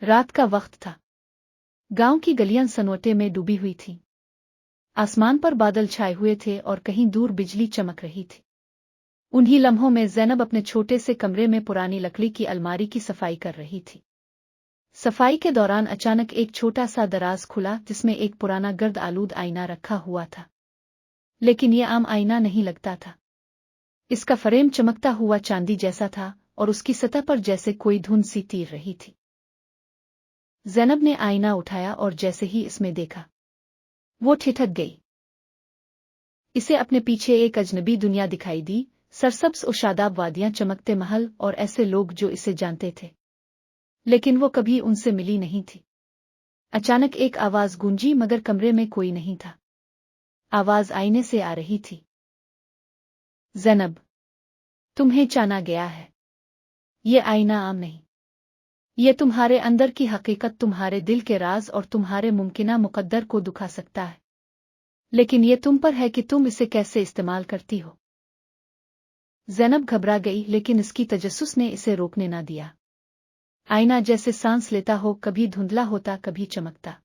रात का वक्त था। गांव की गलियां सन्नाटे में डूबी हुई थीं। आसमान पर बादल छाए हुए थे और कहीं दूर बिजली चमक रही थी। उन्हीं लम्हों में ज़ैनब अपने छोटे से कमरे में पुरानी लकड़ी की अलमारी की सफाई कर रही थी। सफाई के दौरान अचानक एक छोटा सा दराज खुला जिसमें एक पुराना गर्द आलूद आईना रखा हुआ था। लेकिन यह आम आईना नहीं लगता था। इसका फ्रेम चमकता हुआ चांदी जैसा था और उसकी सतह पर जैसे कोई धुंध सी तीर रही थी। ज़ैनब ने आईना उठाया और जैसे ही इसमें देखा, वो ठिठक गई। इसे अपने पीछे एक अजनबी दुनिया दिखाई दी, सरसब्ज और शादाब वादियां, चमकते महल और ऐसे लोग जो इसे जानते थे, लेकिन वो कभी उनसे मिली नहीं थी। अचानक एक आवाज गूंजी मगर कमरे में कोई नहीं था। आवाज आईने से आ रही थी। ज़ैनब, तुम्हें जाना गया है। ये आईना आम नहीं। ये तुम्हारे अंदर की हकीकत, तुम्हारे दिल के राज और तुम्हारे मुमकिना मुकद्दर को दुखा सकता है। लेकिन ये तुम पर है कि तुम इसे कैसे इस्तेमाल करती हो। ज़ैनब घबरा गई, लेकिन इसकी तजस्सुस ने इसे रोकने ना दिया। आईना जैसे सांस लेता हो, कभी धुंधला होता, कभी चमकता।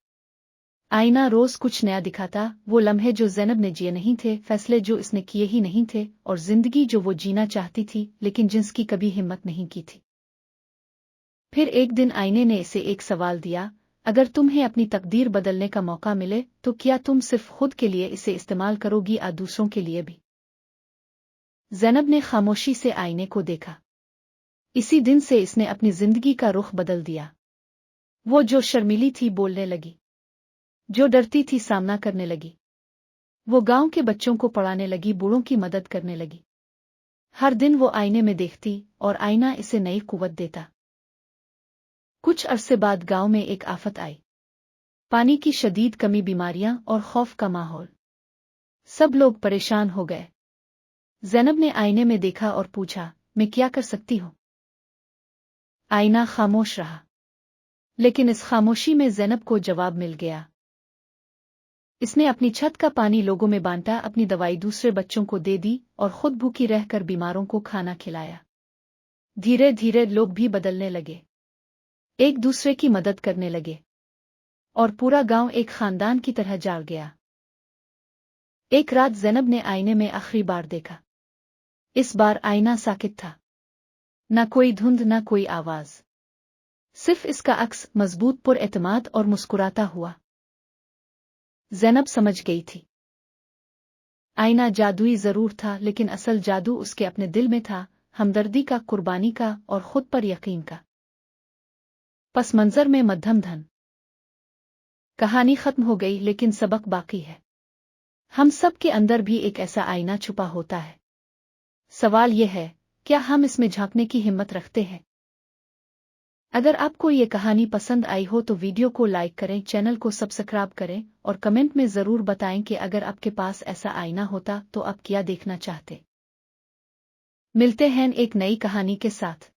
आईना रोज कुछ नया दिखाता, वो लम्हे जो ज़ैनब ने जिए नहीं थे, फैसले जो इसने किए ही नहीं थे, और जिंदगी जो वो जीना चाहती थी लेकिन जिसकी कभी हिम्मत नहीं की थी। फिर एक दिन आईने ने इसे एक सवाल दिया, अगर तुम्हें अपनी तकदीर बदलने का मौका मिले तो क्या तुम सिर्फ खुद के लिए इसे इस्तेमाल करोगी या दूसरों के लिए भी। ज़ैनब ने खामोशी से आईने को देखा। इसी दिन से इसने अपनी जिंदगी का रुख बदल दिया। वो जो शर्मीली थी बोलने लगी, जो डरती थी सामना करने लगी। वो गांव के बच्चों को पढ़ाने लगी, बूढ़ों की मदद करने लगी। हर दिन वो आईने में देखती और आईना इसे नई कुव्वत देता। कुछ अरसे बाद गांव में एक आफत आई। पानी की शदीद कमी, बीमारियां और खौफ का माहौल। सब लोग परेशान हो गए। ज़ैनब ने आईने में देखा और पूछा, मैं क्या कर सकती हूँ। आईना खामोश रहा, लेकिन इस खामोशी में ज़ैनब को जवाब मिल गया। इसने अपनी छत का पानी लोगों में बांटा, अपनी दवाई दूसरे बच्चों को दे दी और खुद भूखी रहकर बीमारों को खाना खिलाया। धीरे धीरे लोग भी बदलने लगे, एक दूसरे की मदद करने लगे और पूरा गांव एक खानदान की तरह जाग गया। एक रात ज़ैनब ने आईने में आखिरी बार देखा। इस बार आईना साकित था। न कोई धुंध, न कोई आवाज, सिर्फ इसका अक्स, मजबूत, पुरएतमाद और मुस्कुराता हुआ। ज़ैनब समझ गई थी, आईना जादुई जरूर था, लेकिन असल जादू उसके अपने दिल में था, हमदर्दी का, कुर्बानी का और खुद पर यकीन का। पस मंजर में मध्यम धन। कहानी खत्म हो गई, लेकिन सबक बाकी है। हम सब के अंदर भी एक ऐसा आईना छुपा होता है। सवाल यह है, क्या हम इसमें झांकने की हिम्मत रखते हैं। अगर आपको ये कहानी पसंद आई हो तो वीडियो को लाइक करें, चैनल को सब्सक्राइब करें और कमेंट में ज़रूर बताएं कि अगर आपके पास ऐसा आईना होता तो आप क्या देखना चाहते। मिलते हैं एक नई कहानी के साथ।